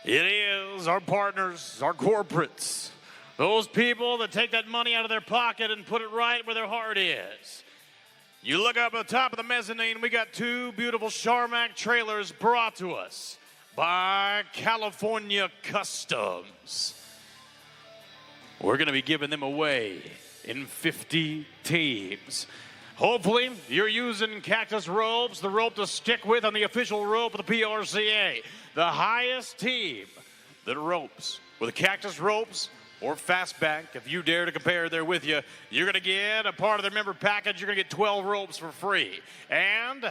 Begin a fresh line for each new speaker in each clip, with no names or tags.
It is our partners, our corporates, those people that take that money out of their pocket and put it right where their heart is. You look up at the top of the mezzanine, we got two beautiful Charmac trailers brought to us by California Customs. We're going to be giving them away in 50 teams. Hopefully, you're using cactus ropes, the rope to stick with on the official rope of the PRCA. The highest team that ropes with the cactus ropes or fastback, if you dare to compare there with you, you're going to get a part of their member package. You're going to get 12 ropes for free. And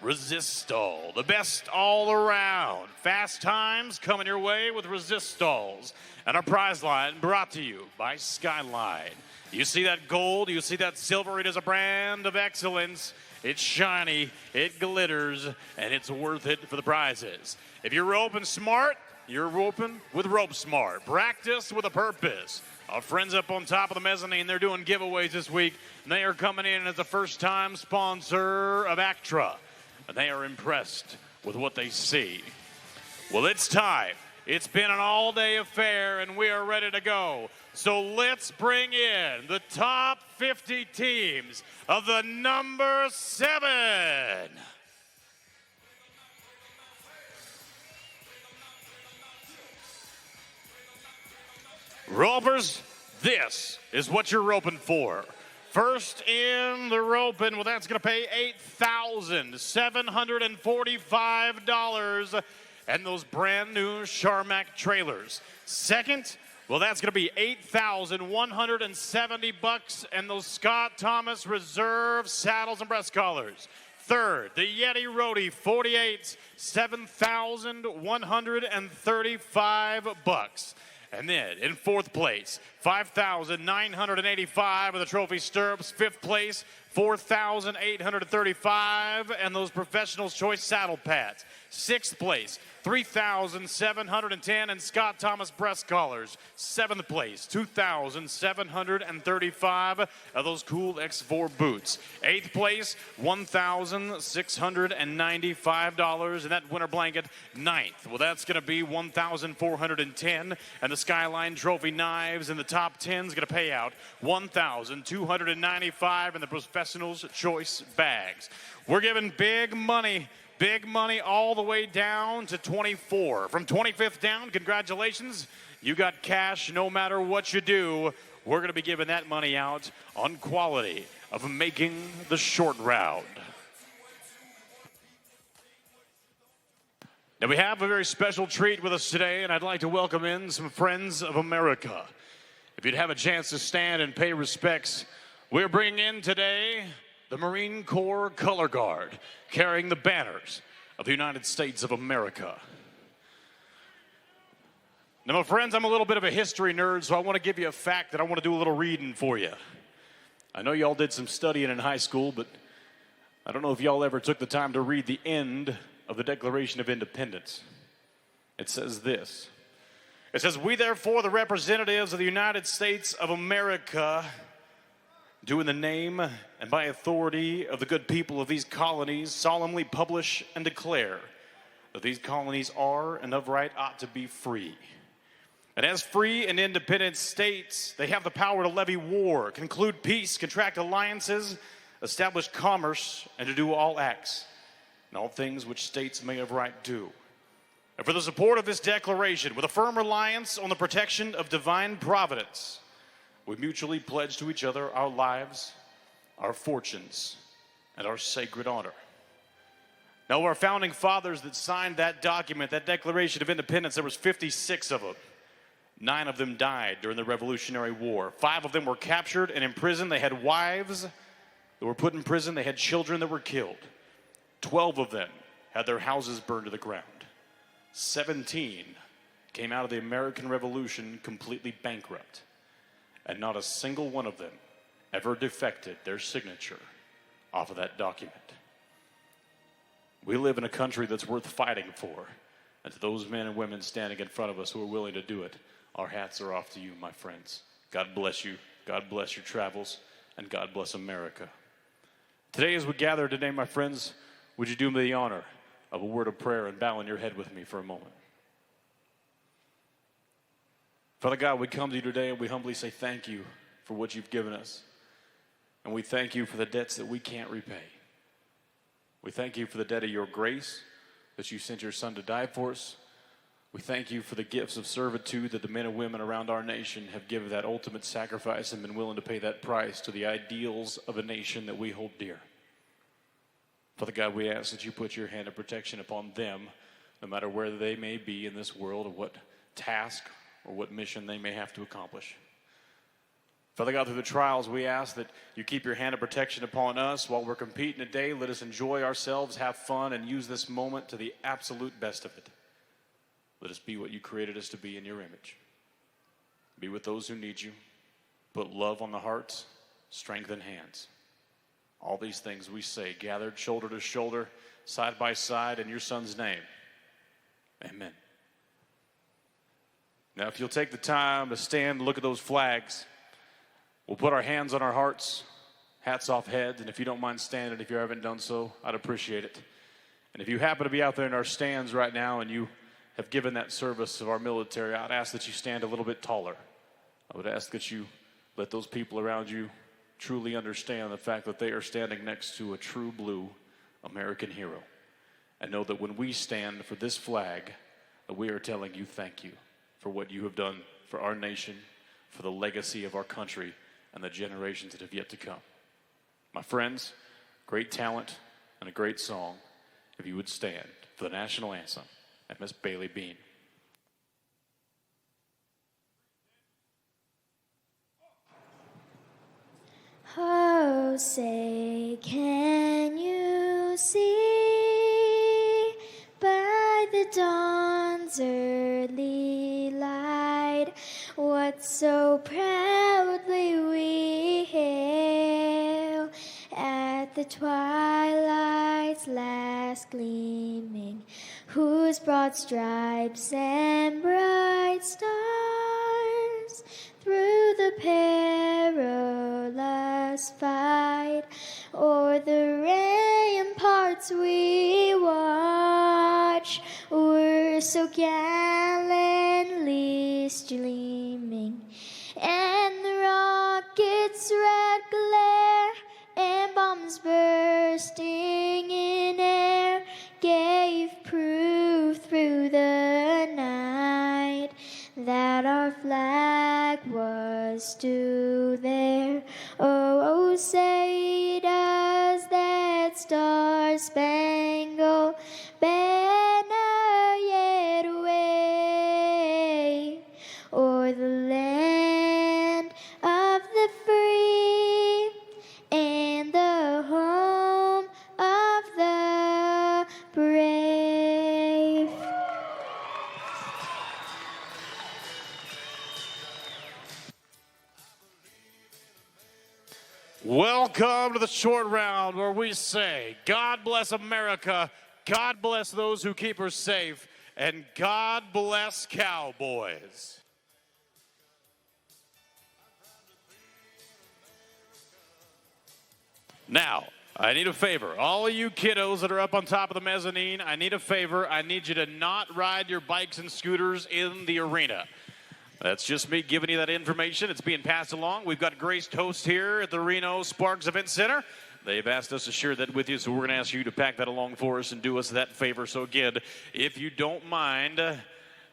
Resistol, the best all around. Fast times coming your way with Resistols. And our prize line brought to you by Skyline. You see that gold, you see that silver, it is a brand of excellence. It's shiny, it glitters, and it's worth it for the prizes. If you're roping smart, you're roping with Rope Smart. Practice with a purpose. Our friends up on top of the mezzanine, they're doing giveaways this week. They are coming in as a first-time sponsor of ACTRA. And they are impressed with what they see. Well, it's time. It's been an all-day affair, and we are ready to go. So let's bring in the top 50 teams of the number 7. Ropers, this is what you're roping for. First in the roping, well, that's going to pay $8,745 and those brand new Charmac trailers. Second, well, that's going to be $8,170 and those Scott Thomas Reserve saddles and breast collars. Third, the Yeti Roadie 48s, $7,135. And then in fourth place, $5,985 of the trophy stirrups. Fifth place, $4,835 and those Professional's Choice saddle pads. Sixth place, $3,710 and Scott Thomas breast collars. Seventh place, $2,735 of those cool X4 boots. Eighth place, $1,695 and that winter blanket. Ninth, well, that's going to be $1,410 and the Skyline Trophy knives in the top 10 is going to pay out $1,295 and the Professional's Choice bags. We're giving big money all the way down to 24. From 25th down, congratulations. You got cash no matter what you do. We're going to be giving that money out on quality of making the short round. Now, we have a very special treat with us today, and I'd like to welcome in some friends of America. If you'd have a chance to stand and pay respects, we're bringing in today the Marine Corps Color Guard, carrying the banners of the United States of America. Now, my friends, I'm a little bit of a history nerd, so I want to give you a fact that I want to do a little reading for you. I know y'all did some studying in high school, but I don't know if y'all ever took the time to read the end of the Declaration of Independence. It says this. It says, "We therefore, the representatives of the United States of America, do in the name and by authority of the good people of these colonies solemnly publish and declare that these colonies are and of right ought to be free. And as free and independent states, they have the power to levy war, conclude peace, contract alliances, establish commerce, and to do all acts and all things which states may of right do. And for the support of this declaration, with a firm reliance on the protection of divine providence, we mutually pledge to each other our lives, our fortunes, and our sacred honor." Now, our founding fathers that signed that document, that Declaration of Independence, there was 56 of them. 9 of them died during the Revolutionary War. 5 of them were captured and imprisoned. They had wives that were put in prison. They had children that were killed. 12 of them had their houses burned to the ground. 17 came out of the American Revolution completely bankrupt. And not a single one of them ever defected their signature off of that document. We live in a country that's worth fighting for. And to those men and women standing in front of us who are willing to do it, our hats are off to you, my friends. God bless you. God bless your travels. And God bless America. Today, as we gather today, my friends, would you do me the honor of a word of prayer and bow in your head with me for a moment? Father God, we come to you today and we humbly say thank you for what you've given us. And we thank you for the debts that we can't repay. We thank you for the debt of your grace, that you sent your son to die for us. We thank you for the gifts of servitude that the men and women around our nation have given that ultimate sacrifice and been willing to pay that price to the ideals of a nation that we hold dear. Father God, we ask that you put your hand of protection upon them, no matter where they may be in this world or what task or what mission they may have to accomplish. Father God, through the trials, we ask that you keep your hand of protection upon us while we're competing today. Let us enjoy ourselves, have fun, and use this moment to the absolute best of it. Let us be what you created us to be in your image. Be with those who need you. Put love on the hearts, strengthen hands. All these things we say, gathered shoulder to shoulder, side by side, in your son's name. Amen. Now, if you'll take the time to stand and look at those flags, we'll put our hands on our hearts, hats off heads, and if you don't mind standing, if you haven't done so, I'd appreciate it. And if you happen to be out there in our stands right now and you have given that service of our military, I'd ask that you stand a little bit taller. I would ask that you let those people around you truly understand the fact that they are standing next to a true blue American hero. And know that when we stand for this flag, we are telling you thank you for what you have done for our nation, for the legacy of our country, and the generations that have yet to come. My friends, great talent and a great song. If you would stand for the national anthem and Miss Bailey Bean.
Oh, say, can you see by the dawn's early light what so proudly we hail at the twilight's last gleaming, whose broad stripes and bright stars through the perilous fight o'er the ramparts we watch were so gallantly streaming, and the rockets' red glare and bombs bursting in air gave proof through the night that our flag was still there. Oh, say does that star-spangled banner yet wave o'er the land of the free and the home of the brave?
Welcome to the short round where we say, God bless America, God bless those who keep her safe, and God bless Cowboys. Now, I need a favor. All of you kiddos that are up on top of the mezzanine, I need a favor. I need you to not ride your bikes and scooters in the arena. That's just me giving you that information. It's being passed along. We've got graced hosts here at the Reno Sparks Event Center. They've asked us to share that with you, so we're going to ask you to pack that along for us and do us that favor. So again, if you don't mind,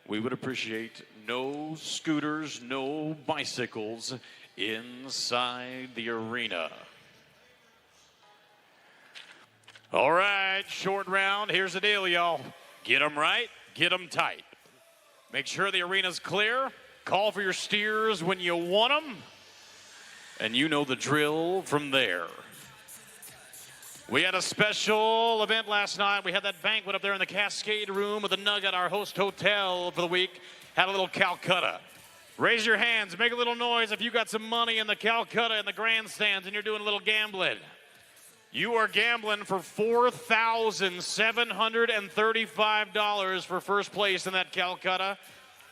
we would appreciate no scooters, no bicycles inside the arena. All right, short round. Here's the deal, y'all. Get them right, get them tight. Make sure the arena's clear. Call for your steers when you want them. And you know the drill from there. We had a special event last night. We had that banquet up there in the Cascade Room with the Nugget, our host hotel for the week. Had a little Calcutta. Raise your hands, make a little noise if you got some money in the Calcutta in the grandstands and you're doing a little gambling. You are gambling for $4,735 for first place in that Calcutta.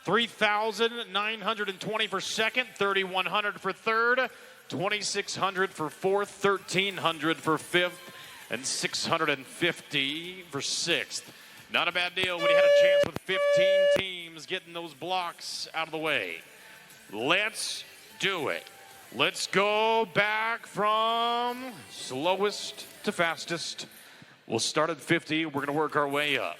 $3,920 for second, $3,100 for third, $2,600 for fourth, $1,300 for fifth, and $650 for sixth. Not a bad deal when you had a chance with 15 teams getting those blocks out of the way. Let's do it. Let's go back from slowest to fastest. We'll start at 50. We're going to work our way up.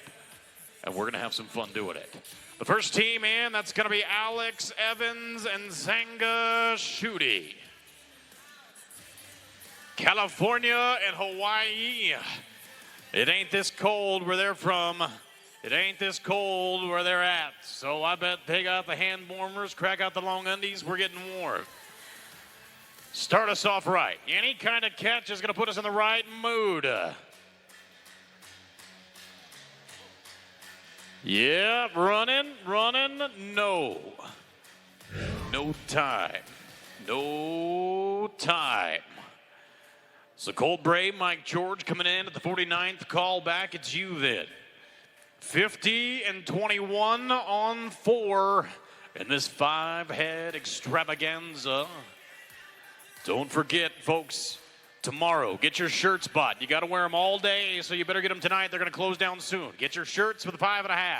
And we're going to have some fun doing it. The first team in, that's going to be Alex Evans and Zanga Shuti. California and Hawaii. It ain't this cold where they're from. It ain't this cold where they're at. So I bet they got the hand warmers, crack out the long undies. We're getting warm. Start us off right. Any kind of catch is going to put us in the right mood. Yeah, running, no. No time. No time. So Colt Bray, Mike George coming in at the 49th call back. It's you then. 50 and 21 on 4 in this 5-head extravaganza. Don't forget, folks, tomorrow, get your shirts bought. You got to wear them all day, so you better get them tonight. They're going to close down soon. Get your shirts for the 5.5.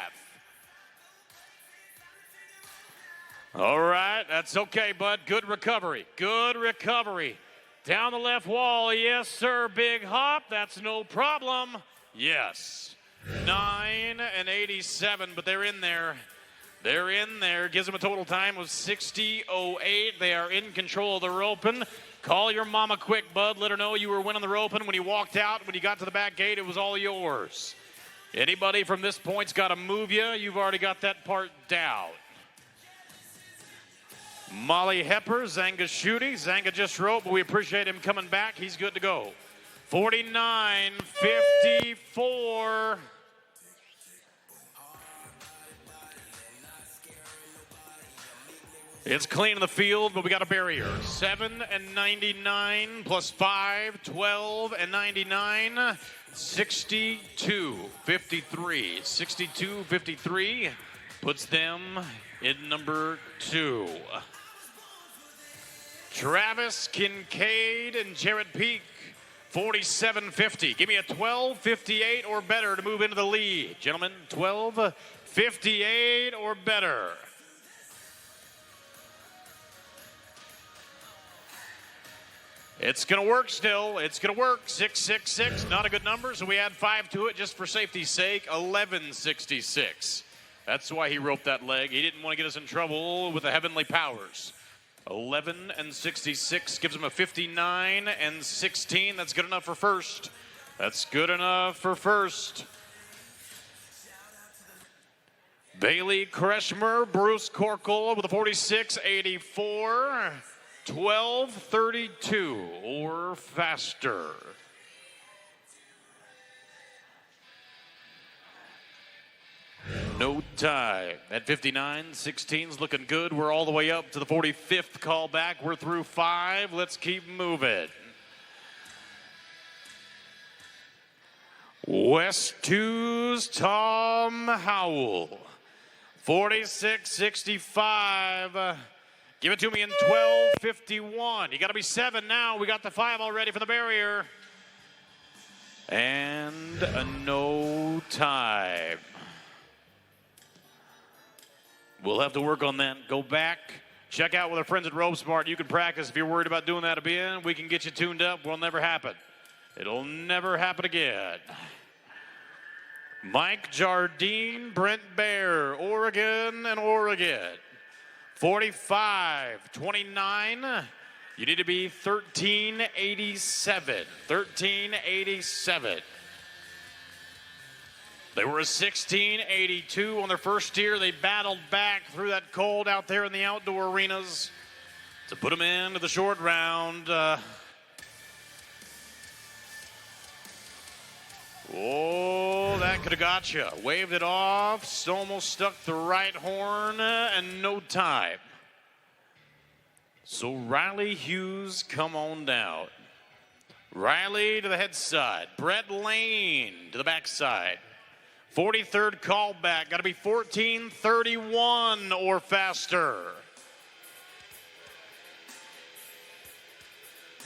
All right, that's okay, bud. Good recovery. Good recovery. Down the left wall, yes, sir. Big hop. That's no problem. Yes. 9 and 87, but they're in there. They're in there. Gives them a total time of 60.08. They are in control of the roping. Call your mama quick, bud. Let her know you were winning the roping. When you walked out, when you got to the back gate, it was all yours. Anybody from this point's got to move you. You've already got that part down. Molly Hepper, Zanga Shuti. Zanga just roped, but we appreciate him coming back. He's good to go. 49-54. It's clean in the field, but we got a barrier. 7 and 99 plus 5, 12 and 99, 62-53. 62-53 puts them in number 2. Travis Kincaid and Jared Peak, 47-50. Give me a 12-58 or better to move into the lead. Gentlemen, 12-58 or better. It's going to work still. It's going to work. 666, not a good number, so we add 5 to it just for safety's sake. 1166. That's why he roped that leg. He didn't want to get us in trouble with the heavenly powers. 11 and 66 gives him a 59 and 16. That's good enough for first. That's good enough for first. Bailey Kretschmer, Bruce Corkle with a 46.84. 12:32 or faster. No time. At 59, 16's looking good. We're all the way up to the 45th call back. We're through 5. Let's keep moving. West 2's Tom Howell. 46.65. Give it to me in 12:51. You got to be 7 now. We got the 5 already for the barrier. And a no time. We'll have to work on that. Go back. Check out with our friends at Rope Smart. You can practice. If you're worried about doing that again, we can get you tuned up. Will never happen. It'll never happen again. Mike Jardine, Brent Bear, Oregon and Oregon. 45-29. You need to be 1387. 1387. They were a 1682 on their first year. They battled back through that cold out there in the outdoor arenas to put them into the short round. Oh, that could have got you. Waved it off, almost stuck the right horn, and no time. So Riley Hughes, come on down. Riley to the head side. Brett Lane to the backside. 43rd call back. Got to be 14:31 or faster.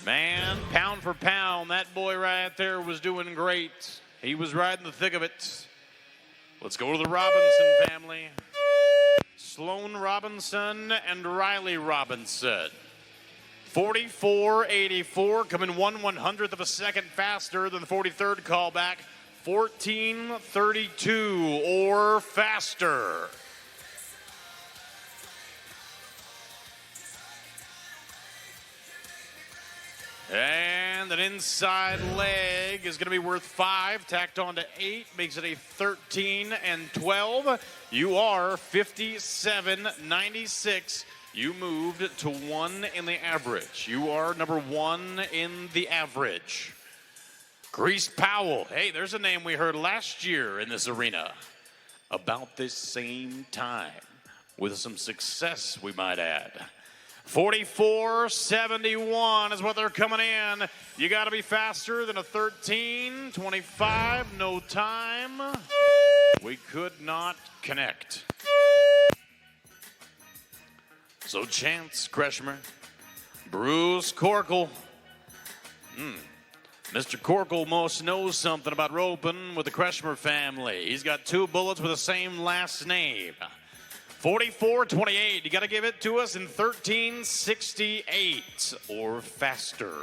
Man, pound for pound, that boy right there was doing great. He was right in the thick of it. Let's go to the Robinson family. Sloan Robinson and Riley Robinson. 44.84, coming 1/100th of a second faster than the 43rd callback. 14.32 or faster. And an inside leg is going to be worth 5, tacked on to 8, makes it a 13 and 12. You are 57.96. You moved to 1 in the average. You are number 1 in the average. Grease Powell. Hey, there's a name we heard last year in this arena. About this same time. With some success, we might add. 44.71 is what they're coming in. You got to be faster than a 13.25. No time. We could not connect. So Chance Kretschmer, Bruce Corkle. Mr. Corkle most knows something about roping with the Kretschmer family. He's got 2 bullets with the same last name. 44.28. You got to give it to us in 13.68 or faster.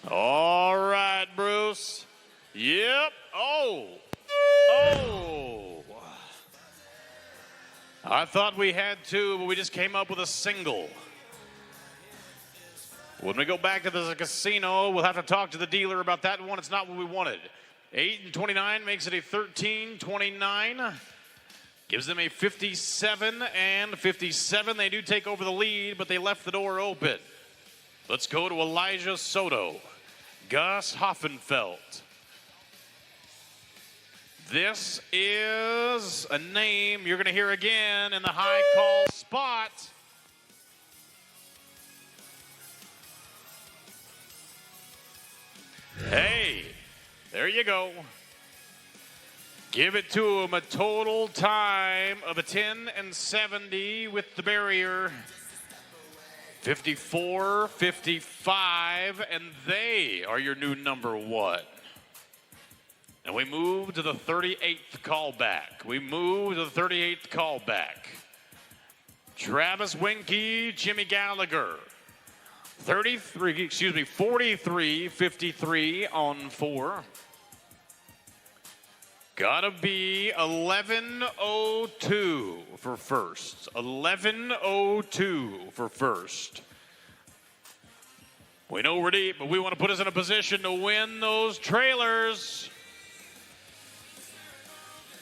All right, Bruce. Yep. Oh. I thought we had 2, but we just came up with a single. When we go back to the casino, we'll have to talk to the dealer about that one. It's not what we wanted. 8.29 makes it a 13.29. Gives them a 57 and 57. They do take over the lead, but they left the door open. Let's go to Elijah Soto. Gus Hoffenfeld. This is a name you're going to hear again in the high call spot. Hey, there you go. Give it to him, a total time of a 10 and 70 with the barrier. 54-55, and they are your new number 1. And we move to the 38th callback. Travis Winky, Jimmy Gallagher. 43-53 on 4. Gotta be 11.02 for first. 11.02 for first. We know we're deep, but we want to put us in a position to win those trailers.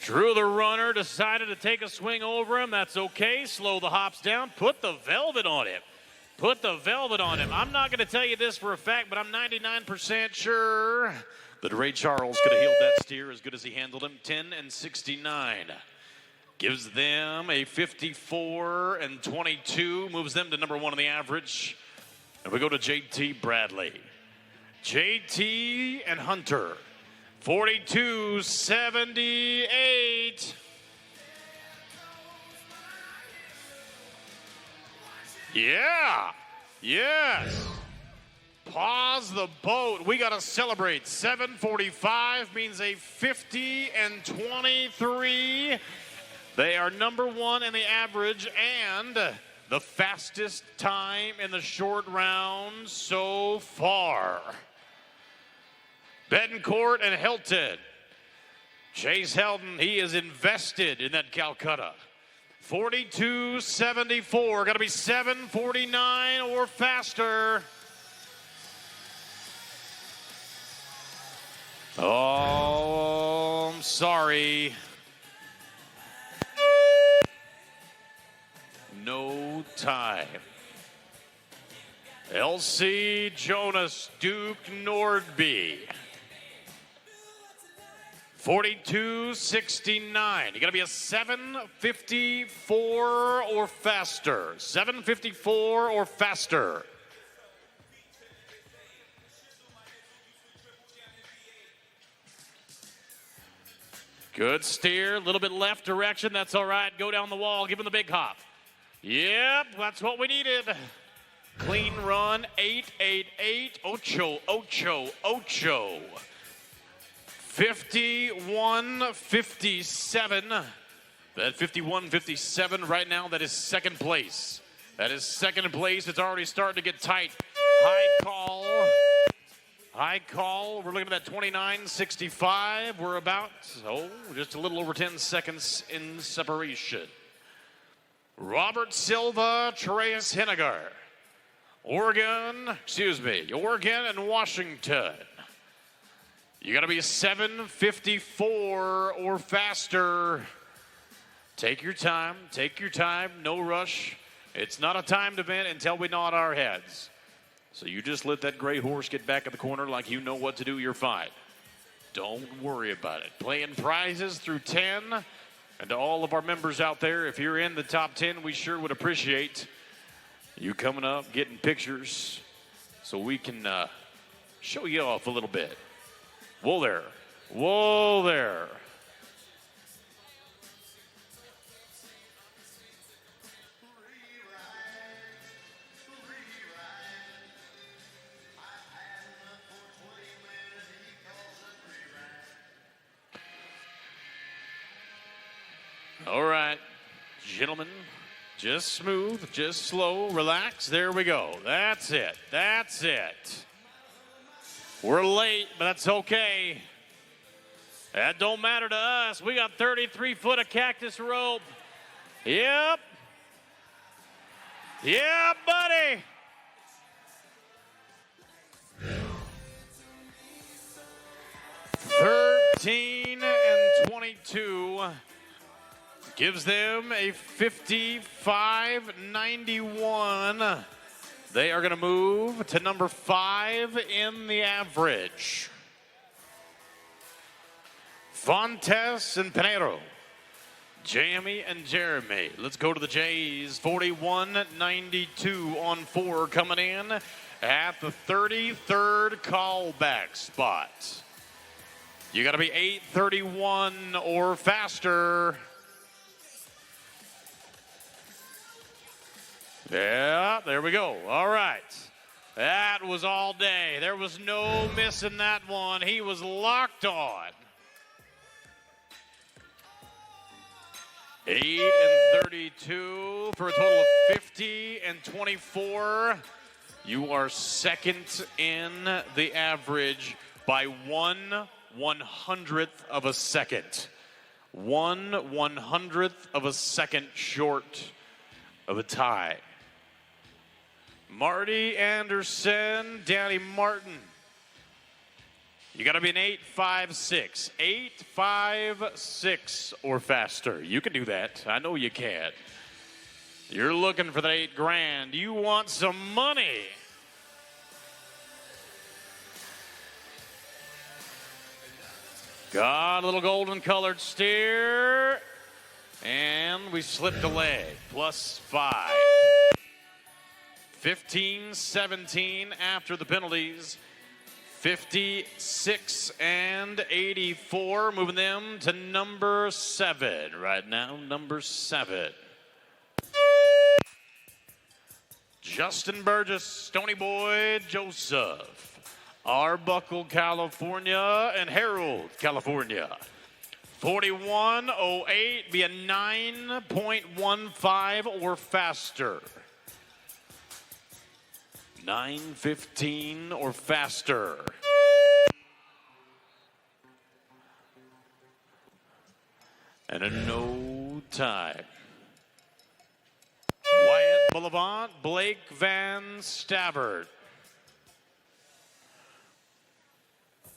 Drew the runner, decided to take a swing over him. That's okay. Slow the hops down. Put the velvet on him. I'm not going to tell you this for a fact, but I'm 99% sure that Ray Charles could have healed that steer as good as he handled him. 10 and 69. Gives them a 54 and 22. Moves them to number 1 in the average. And we go to JT Bradley. JT and Hunter. 42.78. Yeah. Yes. Pause the boat. We got to celebrate. 7:45 means a 50 and 23. They are number 1 in the average and the fastest time in the short round so far. Betancourt and Hilton. Chase Helton, he is invested in that Calcutta. 42.74, got to be 7:49 or faster. Oh, I'm sorry. No time. LC Jonas, Duke Nordby. 42.69. You got to be a 7:54 or faster. 7:54 or faster. Good steer, a little bit left direction. That's all right. Go down the wall. Give him the big hop. Yep, that's what we needed. Clean run, 8.88. Ocho. 51-57. That 51-57 right now, that is second place. That is second place. It's already starting to get tight. High call. High call. We're looking at that 29-65. We're about, just a little over 10 seconds in separation. Robert Silva, Treyas Hennigar. Oregon and Washington. You got to be 7:54 or faster. Take your time, no rush. It's not a timed event until we nod our heads. So you just let that gray horse get back in the corner like you know what to do, you're fine. Don't worry about it. Playing prizes through 10. And to all of our members out there, if you're in the top 10, we sure would appreciate you coming up, getting pictures, so we can show you off a little bit. Whoa there. Whoa there. All right, gentlemen, just smooth, just slow, relax. There we go. That's it. That's it. We're late, but that's okay. That don't matter to us. We got 33 foot of cactus rope. Yep. Yeah, buddy. $13 and $22 gives them a 55.91. They are going to move to number 5 in the average. Fontes and Pinero. Jamie and Jeremy. Let's go to the Jays. 41.92 on 4 coming in at the 33rd callback spot. You got to be 8:31 or faster. Yeah, there we go. All right. That was all day. There was no missing that one. He was locked on. 8 and 32 for a total of 50 and 24. You are second in the average by 1/100th of a second. 1/100th of a second short of a tie. Marty Anderson, Danny Martin. You got to be an 8.56. 8.56 or faster. You can do that. I know you can. You're looking for that $8 grand. You want some money. Got a little golden colored steer. And we slipped a leg. +5. 15-17 after the penalties. 56 and 84, moving them to number 7 right now. Number 7. Justin Burgess, Stony Boy Joseph, Arbuckle, California, and Harold, California. 41.08, be a 9.15 or faster. 9:15 or faster. And in no time. Wyatt Boulevard, Blake Van Stabbert.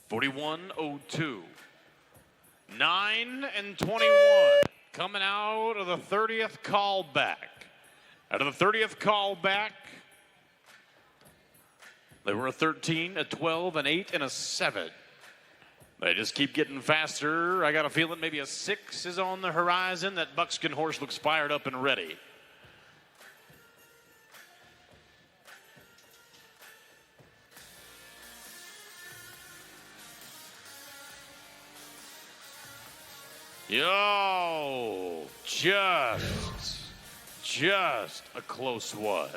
41.02. 9 and 21. Coming out of the 30th callback. Out of the 30th callback, they were a 13, a 12, an 8, and a 7. They just keep getting faster. I got a feeling maybe a 6 is on the horizon. That buckskin horse looks fired up and ready. Yo, just a close one.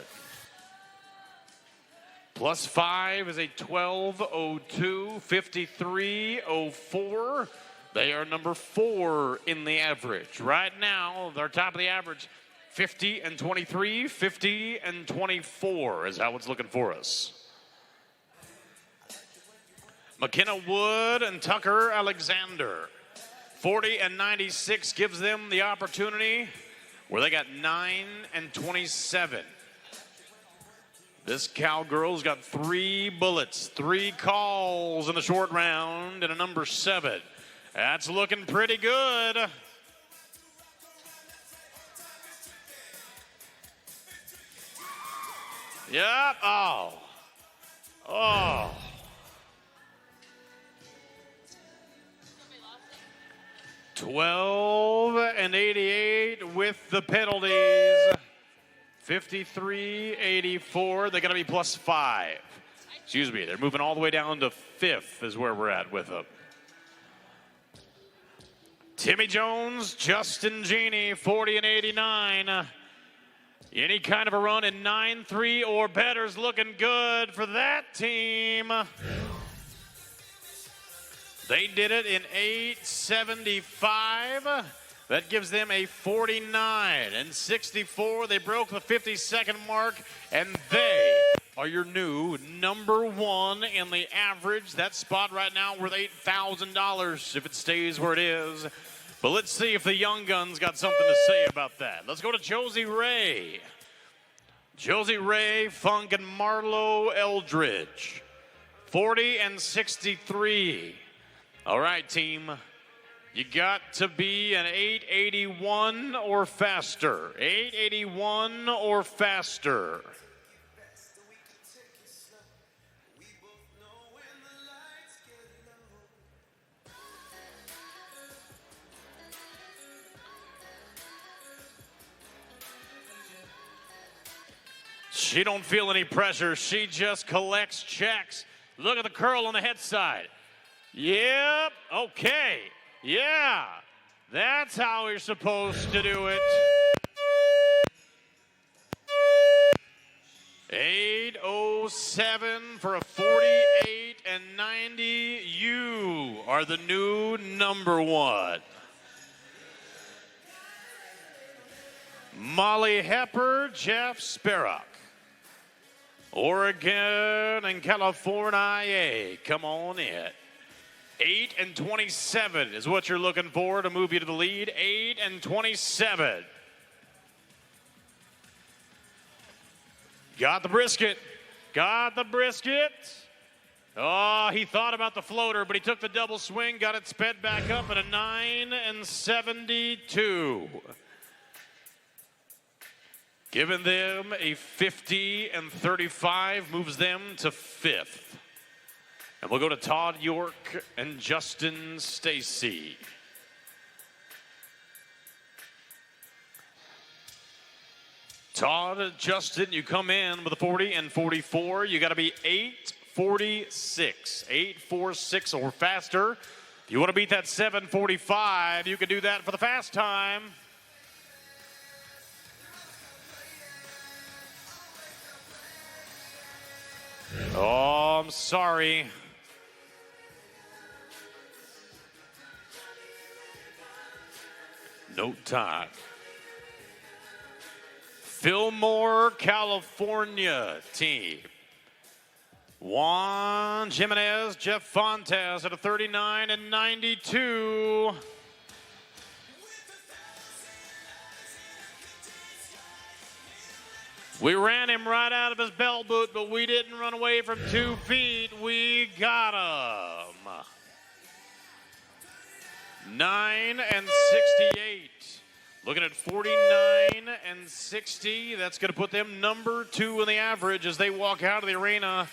Plus 5 is a 12:02, 53:04. They are number 4 in the average. Right now, they're top of the average, 50 and 23, 50 and 24 is how it's looking for us. McKenna Wood and Tucker Alexander. 40 and 96 gives them the opportunity where they got 9 and 27. This cowgirl's got 3 bullets, 3 calls in the short round, and a number 7. That's looking pretty good. Yep. Oh. 12 and 88 with the penalties. 53-84. They're going to be plus 5. Excuse me. They're moving all the way down to 5th is where we're at with them. Timmy Jones, Justin Genie, 40 and 89. Any kind of a run in 9-3 or better is looking good for that team. They did it in 8:75. That gives them a 49 and 64. They broke the 50-second mark, and they are your new number 1 in the average. That spot right now worth $8,000 if it stays where it is. But let's see if the young guns got something to say about that. Let's go to Josie Ray. Josie Ray, Funk, and Marlo Eldridge. 40 and 63. All right, team. You got to be an 881 or faster. 881 or faster. She don't feel any pressure. She just collects checks. Look at the curl on the head side. Yep. Okay. Yeah. That's how you're supposed to do it. 807 for a 48 and 90. You are the new number 1. Molly Hepper, Jeff Sparrock. Oregon and California, come on in. 8 and 27 is what you're looking for to move you to the lead. 8 and 27. Got the brisket. Got the brisket. Oh, he thought about the floater, but he took the double swing, got it sped back up at a 9 and 72. Giving them a 50 and 35, moves them to 5th. And we'll go to Todd York and Justin Stacy. Todd, Justin, you come in with a 40 and 44. You got to be 8:46. 8:46 or faster. If you want to beat that 7:45, you can do that for the fast time. Oh, I'm sorry. No time. Fillmore, California team. Juan Jimenez, Jeff Fontes at a 39 and 92. We ran him right out of his bell boot, but we didn't run away from 2 feet. We got him. 9 and 68. Looking at 49 and 60. That's going to put them number 2 in the average as they walk out of the arena.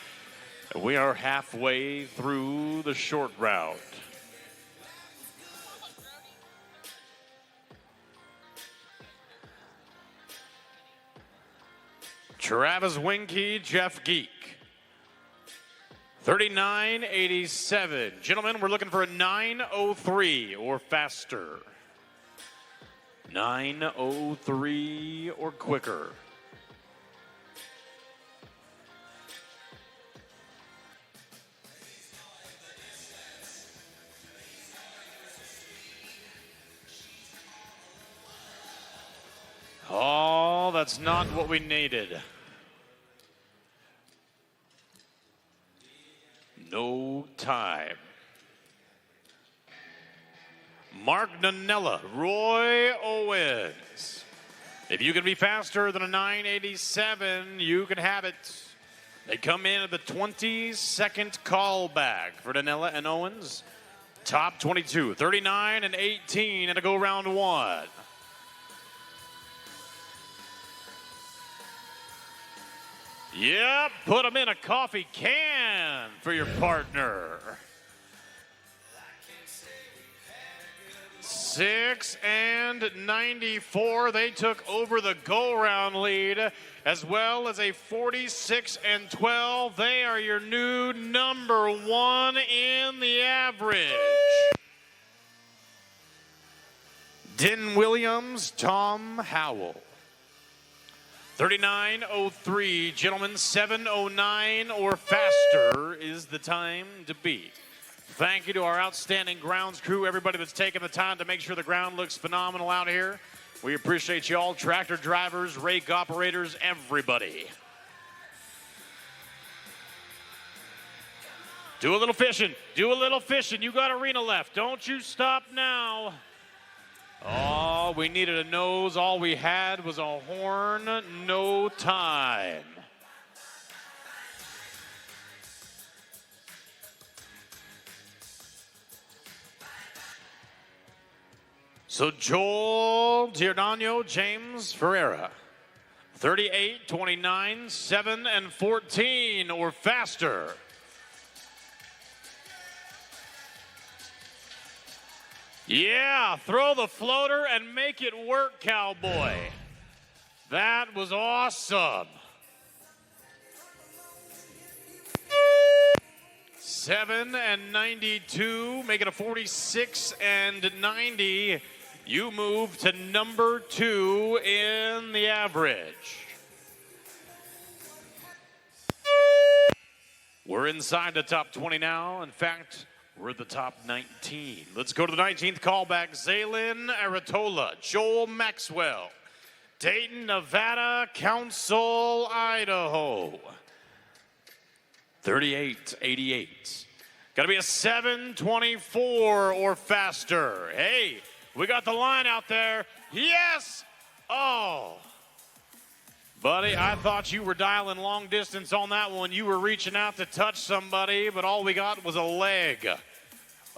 We are halfway through the short round. Travis Winky, Jeff Geek. 39.87. Gentlemen, we're looking for a 9:03 or faster. 9:03 or quicker. that's not what we needed. No time. Mark Nanella, Roy Owens. If you can be faster than a 987, you can have it. They come in at the 22nd callback for Nanella and Owens. Top 22, 39 and 18, and to go round one. Yep, put them in a coffee can for your partner. 6 and 94, they took over the go-round lead, as well as a 46 and 12. They are your new number one in the average. Din Williams, Tom Howell. 39:03, gentlemen, 7:09 or faster is the time to beat. Thank you to our outstanding grounds crew, everybody that's taken the time to make sure the ground looks phenomenal out here. We appreciate you all, tractor drivers, rake operators, everybody. Do a little fishing. Do a little fishing. You got arena left. Don't you stop now. Oh, we needed a nose. All we had was a horn. No time. So Joel Giordano, James Ferreira. 38, 29, 7 and 14 or faster. Yeah, throw the floater and make it work, cowboy. That was awesome. 7 and 92, make it a 46 and 90. You move to number 2 in the average. We're inside the top 20 now. In fact, we're at the top 19. Let's go to the 19th callback. Zaylin Aratola, Joel Maxwell, Dayton, Nevada, Council, Idaho. 38:88. Got to be a 7:24 or faster. Hey, we got the line out there. Yes! Oh. Buddy, I thought you were dialing long distance on that one. You were reaching out to touch somebody, but all we got was a leg.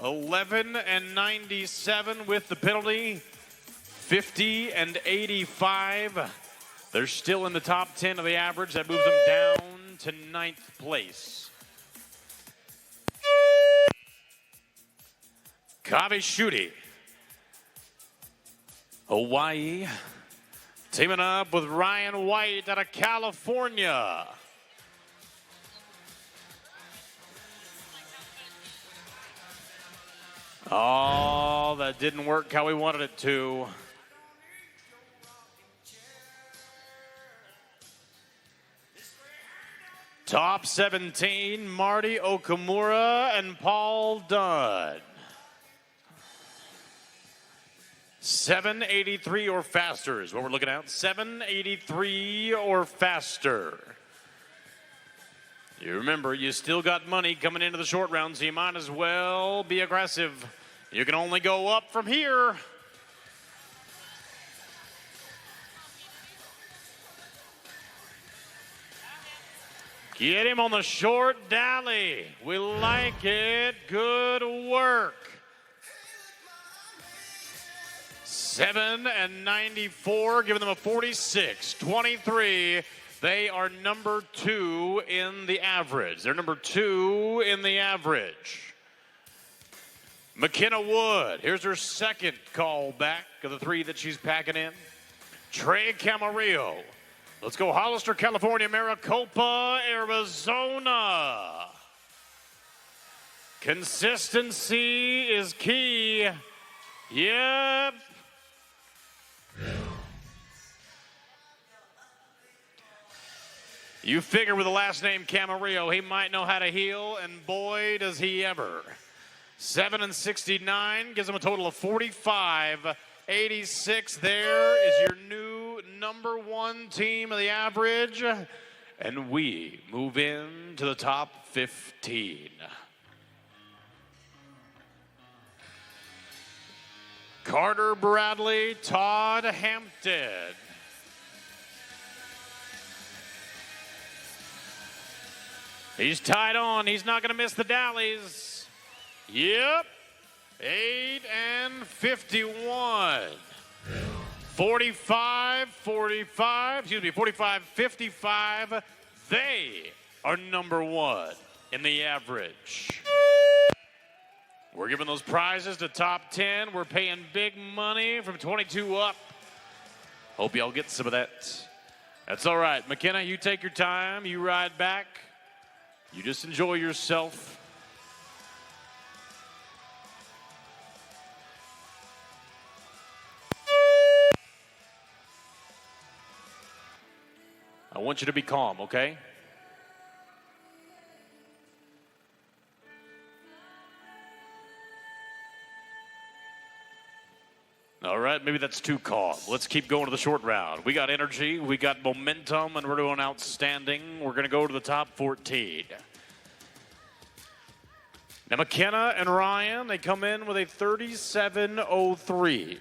11 and 97 with the penalty. 50 and 85. They're still in the top 10 of the average. That moves them down to 9th place. Kavishudi, Hawaii, teaming up with Ryan White out of California. Oh, that didn't work how we wanted it to. Top 17, Marty Okamura and Paul Dunn. 783 or faster is what we're looking at. 783 or faster. You remember, you still got money coming into the short round, so you might as well be aggressive. You can only go up from here. Get him on the short dally. We like it. Good work. 7 and 94, giving them a 46-23. They are number 2 in the average. They're number 2 in the average. McKenna Wood, here's her second call back of the 3 that she's packing in. Trey Camarillo. Let's go Hollister, California, Maricopa, Arizona. Consistency is key. Yep. You figure with the last name Camarillo, he might know how to heel, and boy, does he ever. 7 and 69 gives him a total of 45. 86 there is your new new #1 team of the average, and we move into the top 15. Carter Bradley, Todd Hampton. He's tied on. He's not going to miss the dallies. Yep. 8 and 51. 45, 55. They are #1 in the average. We're giving those prizes to top 10. We're paying big money from 22 up. Hope y'all get some of that. That's all right. McKenna, you take your time. You ride back. You just enjoy yourself. I want you to be calm, okay? All right, maybe that's too calm. Let's keep going to the short round. We got energy, we got momentum, and we're doing outstanding. We're going to go to the top 14. Now, McKenna and Ryan, they come in with a 37.03.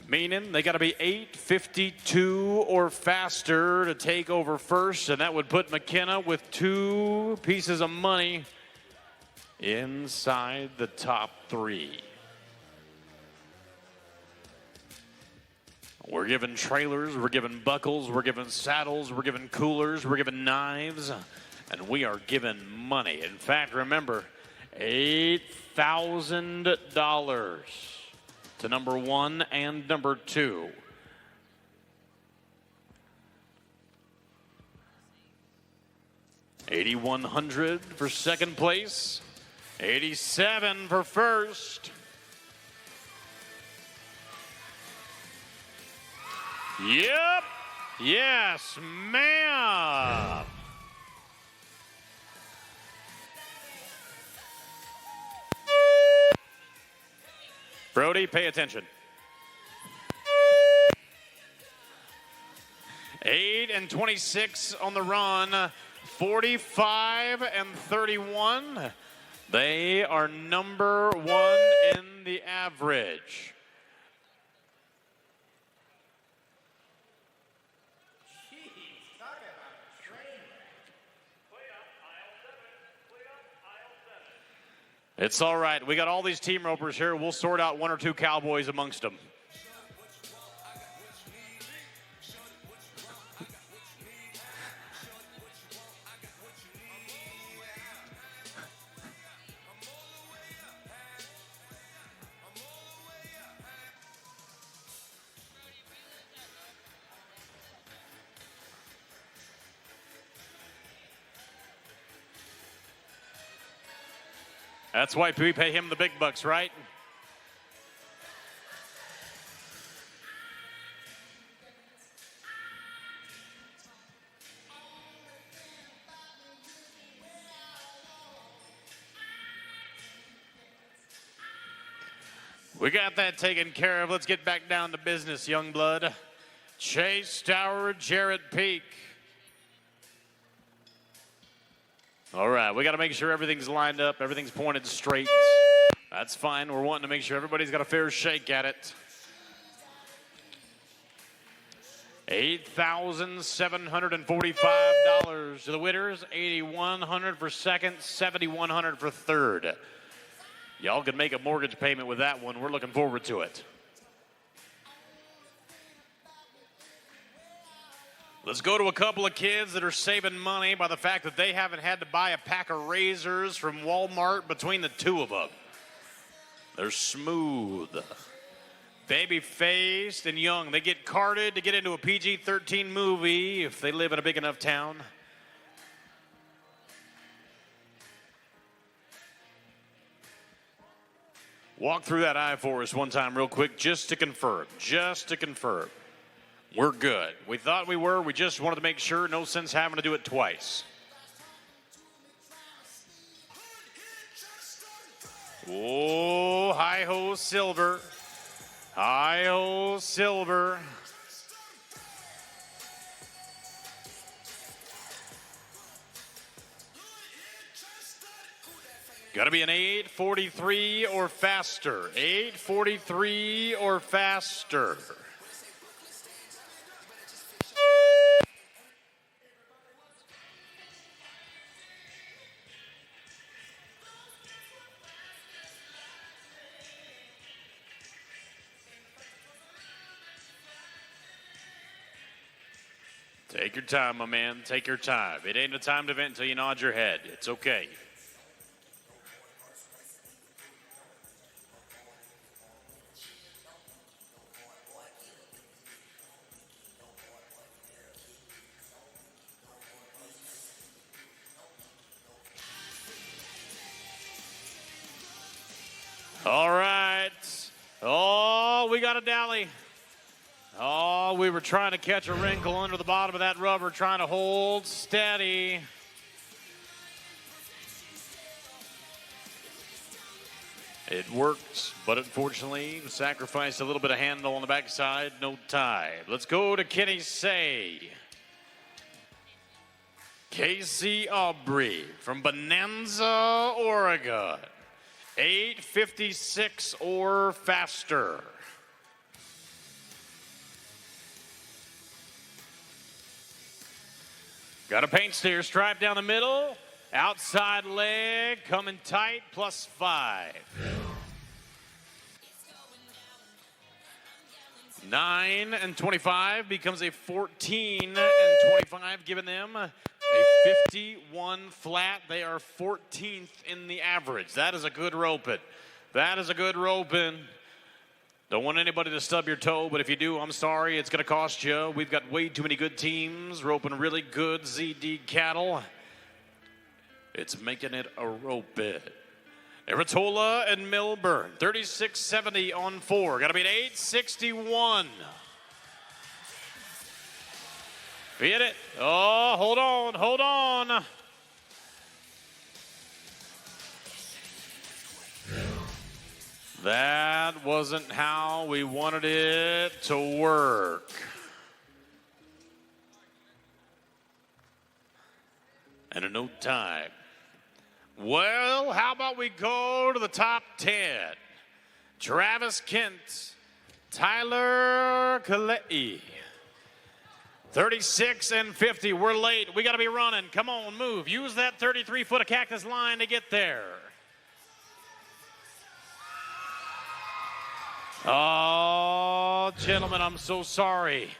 Meaning they got to be 8:52 or faster to take over first, and that would put McKenna with 2 pieces of money inside the top 3. We're giving trailers, we're giving buckles, we're giving saddles, we're giving coolers, we're giving knives, and we are giving money. In fact, remember, $8,000 to #1 and #2. $8,100 for second place, $87 for first. Yep. Yes, ma'am. Brody, pay attention. 8 and 26 on the run. 45 and 31. They are #1 in the average. It's all right. We got all these team ropers here. We'll sort out 1 or 2 cowboys amongst them. That's why we pay him the big bucks, right? We got that taken care of. Let's get back down to business, young blood. Chase Tower, Jarrett Peak. All right, we got to make sure everything's lined up, everything's pointed straight. That's fine. We're wanting to make sure everybody's got a fair shake at it. $8,745 to the winners, $8,100 for second, $7,100 for third. Y'all can make a mortgage payment with that one. We're looking forward to it. Let's go to a couple of kids that are saving money by the fact that they haven't had to buy a pack of razors from Walmart between the 2 of them. They're smooth, baby-faced, and young. They get carded to get into a PG-13 movie if they live in a big enough town. Walk through that eye for us one time real quick just to confirm. We're good. We thought we were. We just wanted to make sure. No sense having to do it twice. Oh, hi-ho, silver. Hi-ho, silver. Got to be an 8:43 or faster. 8:43 or faster. Take your time, my man. Take your time. It ain't a time to vent until you nod your head. It's okay. All right. Oh, we got a dally. Oh, we were trying to catch a wrinkle under the bottom of that rubber, trying to hold steady. It worked, but unfortunately, sacrificed a little bit of handle on the backside. No tie. Let's go to Kenny Say. Casey Aubrey from Bonanza, Oregon. 8:56 or faster. Got a paint steer stripe down the middle. Outside leg coming tight, +5. 9 and 25 becomes a 14 and 25, giving them a 51 flat. They are 14th in the average. That is a good roping. That is a good roping. Don't want anybody to stub your toe, but if you do, I'm sorry, it's going to cost you. We've got way too many good teams roping really good ZD cattle. It's making it a rope bit. Aratola and Milburn, 36.70 on 4. Got to be an 8.61. Hit it. Oh, hold on, hold on. That wasn't how we wanted it to work. And a no time. Well, how about we go to the top 10? Travis Kent, Tyler Kalei. 36 and 50. We're late. We got to be running. Come on, move. Use that 33-foot of cactus line to get there. Oh, gentlemen, I'm so sorry.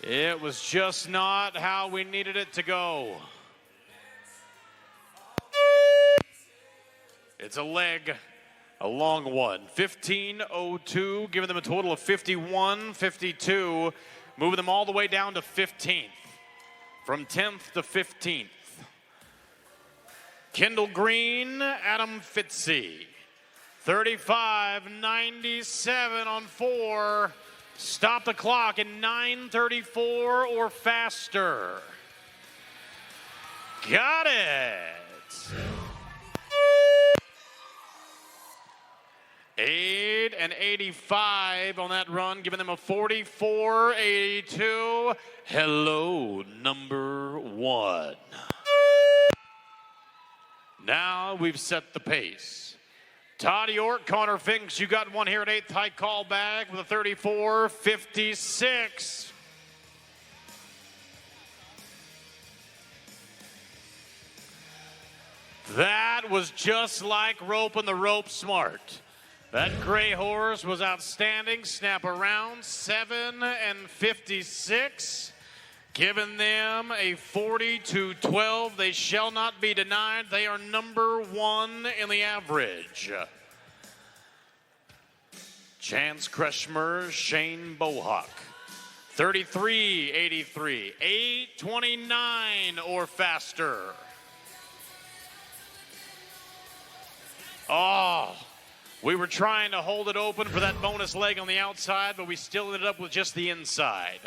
It was just not how we needed it to go. It's a leg, a long one. 15.02, giving them a total of 51.52, moving them all the way down to 15th. From 10th to 15th. Kendall Green, Adam Fitzy. 35.97 on 4. Stop the clock in 9:34 or faster. Got it. 8 and 85 on that run, giving them a 44.82. Hello, number 1. Now we've set the pace. Todd York, Connor Finks, you got one here at 8th. High call back with a 34.56. That was just like roping the rope smart. That gray horse was outstanding. Snap around, 7 and 56. Giving them a 40-12. They shall not be denied. They are number 1 in the average. Chance Kretschmer, Shane Bohawk. 33.83. 8:29 or faster. Oh, we were trying to hold it open for that bonus leg on the outside, but we still ended up with just the inside.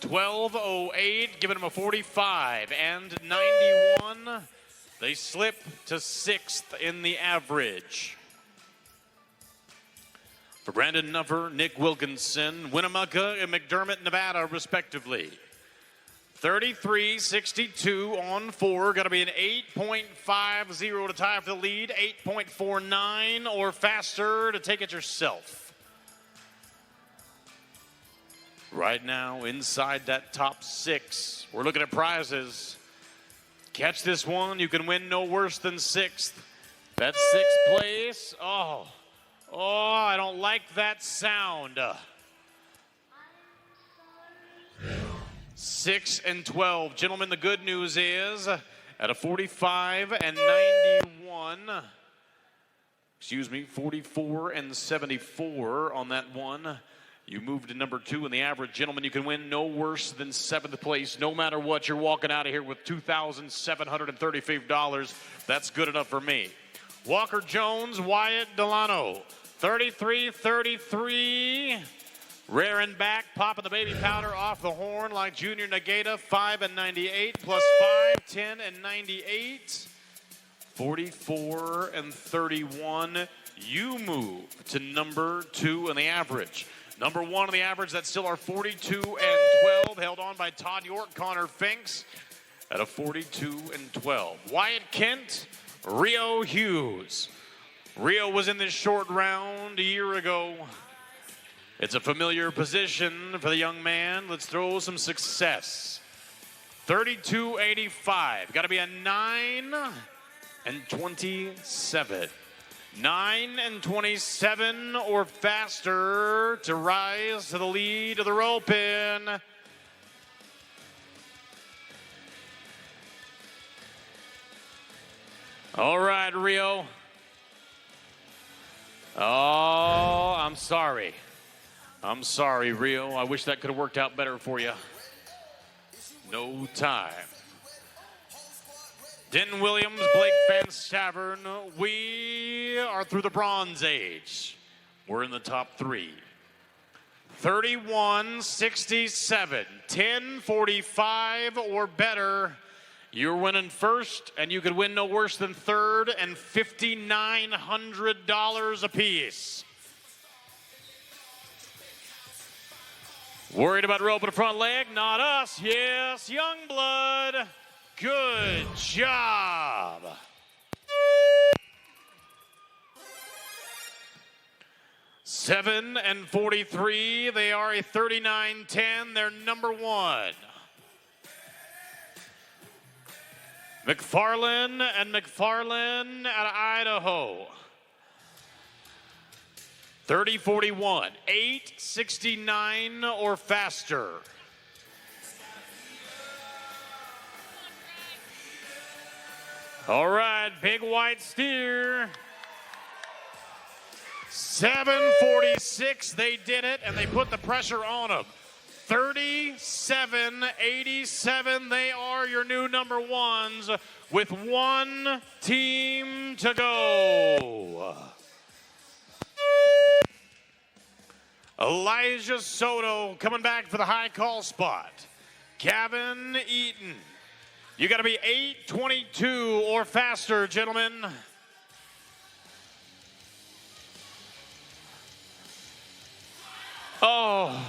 12.08, giving them a 45 and 91. They slip to 6th in the average. For Brandon Nuffer, Nick Wilkinson, Winnemucca, and McDermott, Nevada, respectively. 33.62 on 4. Got to be an 8.50 to tie for the lead. 8.49 or faster to take it yourself. Right now, inside that top 6, we're looking at prizes. Catch this one, you can win no worse than 6th. That's 6th place. Oh, I don't like that sound. 6 and 12. Gentlemen, the good news is at a 45 and 91, 44 and 74 on that one. You move to number 2 in the average. Gentlemen, you can win no worse than 7th place. No matter what, you're walking out of here with $2,735. That's good enough for me. Walker Jones, Wyatt Delano, 33-33. Rearing back, popping the baby powder off the horn like Junior Nagata, 5 and 98, plus 5, 10 and 98. 44 and 31. You move to number 2 in the average. Number 1 in the average, that's still our 42 and 12, held on by Todd York, Connor Finks at a 42 and 12. Wyatt Kent, Rio Hughes. Rio was in this short round a year ago. It's a familiar position for the young man. Let's throw some success. 32.85. Got to be a 9 and 27. 9 and 27 or faster to rise to the lead of the rope in. All right, Rio. Oh, I'm sorry. I'm sorry, Rio. I wish that could have worked out better for you. No time. Denton Williams, Blake Van Stavern. We are through the Bronze Age. We're in the top 3. 31.67, 10.45 or better. You're winning first, and you could win no worse than 3rd and $5,900 apiece. Worried about rope in the front leg? Not us. Yes, Youngblood. Good job. $7 and 43. They are a 39.10. They're number 1. McFarlane and McFarlane out of Idaho. 30.41. 8.69 or faster. All right, big white steer. 7.46, they did it, and they put the pressure on them. 37.87, they are your new number 1s with 1 team to go. Elijah Soto coming back for the high call spot. Gavin Eaton. You got to be 8.22 or faster, gentlemen. Oh,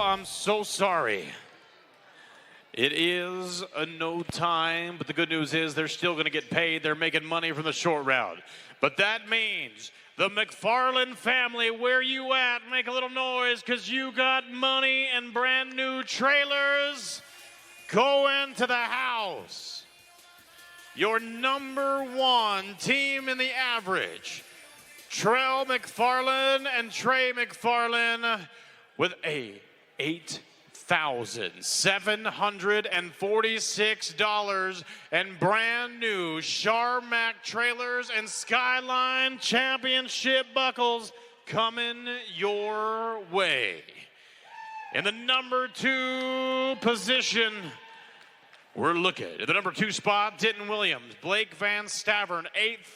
I'm so sorry. It is a no time, but the good news is they're still going to get paid. They're making money from the short round. But that means the McFarlane family, where you at? Make a little noise because you got money and brand new trailers going to the house. Your number 1 team in the average, Trell McFarlane and Trey McFarlane, with a $8,746 and brand new Charmac trailers and Skyline Championship buckles coming your way. In the number 2 position, we're looking at the number 2 spot, Denton Williams, Blake Van Stavern,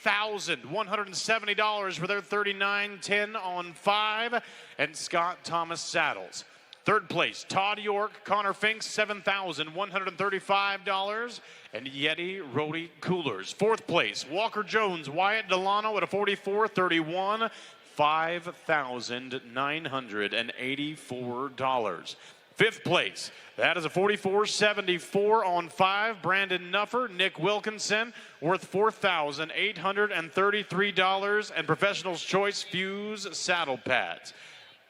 $8,170 for their 39.10 on 5, and Scott Thomas Saddles. 3rd place, Todd York, Connor Finks, $7,135, and Yeti Rody Coolers. 4th place, Walker Jones, Wyatt Delano at a 44.31, $5,984. Fifth place, that is a 44.74 on 5. Brandon Nuffer, Nick Wilkinson, worth $4,833, and Professional's Choice Fuse saddle pads.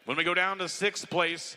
When we go down to sixth place,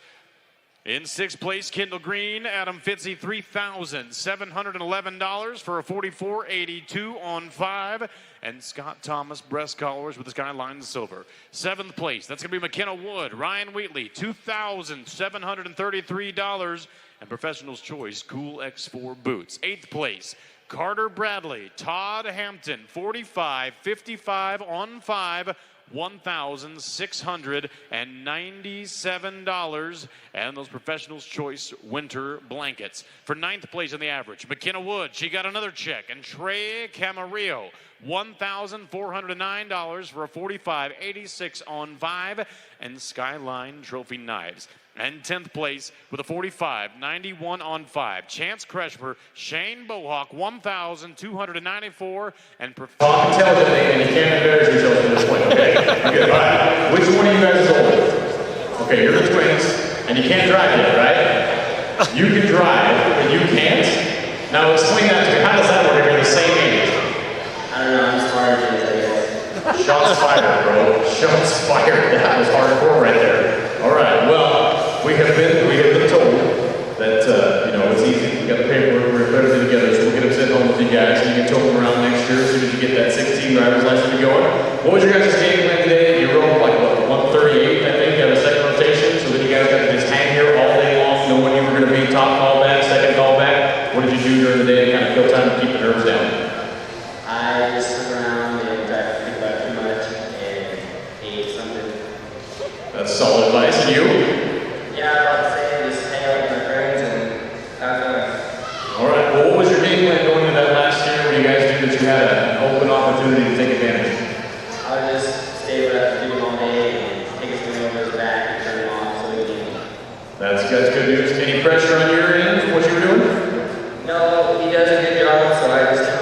in sixth place, Kendall Green, Adam Fitzy, $3,711 for a 44.82 on 5. And Scott Thomas, breast collars with the Skyline Silver. Seventh place, that's going to be McKenna Wood, Ryan Wheatley, $2,733. And Professional's Choice Cool X4 boots. Eighth place, Carter Bradley, Todd Hampton, 45.55 on 5. $1,697, and those Professional's Choice winter blankets. For ninth place in the average, McKenna Wood, she got another check, and Trey Camarillo, $1,409 for a 45.86 on 5, and Skyline Trophy knives. And 10th place with a 45.91 on 5. Chance Kreshmer, Shane Bohawk, $1,294, and
Talk intelligently, and you can't embarrass yourself at this point, okay? Good, all right. Which one of you guys is older? Okay, you're the twins, and you can't drive yet, right? You can drive, but you can't? Now explain that to me. How does that work if you're the same age?
I don't know, I'm smart, I guess.
Shots fired, bro. Shots fired. That was hardcore right there. All right, well, we have been told that, it's easy. We got the paperwork, we're everything together, so we'll get them sent home with you guys, and you can tow them around next year as soon as you get that 16 driver's license going. What was your guys' game plan today? You rode like, what, 138, I think, at a second rotation, so then you guys got to just hang here all day long, knowing you were going to be top callback, second callback. What did you do during the day to kind of kill time and keep the nerves down?
I just hung around and tried to think about too much and ate something.
That's solid advice. And you?
Yeah, I was about to say, just hang out with my friends and have fun.
All right, well, what was your game plan going into that last year when you guys knew that you had an open opportunity to take advantage?
I would just stay what I was doing all day and take his wing over his back and turn him off so he can.
That's good news. Any pressure on your end for what you were doing?
No, he does a good job, so I just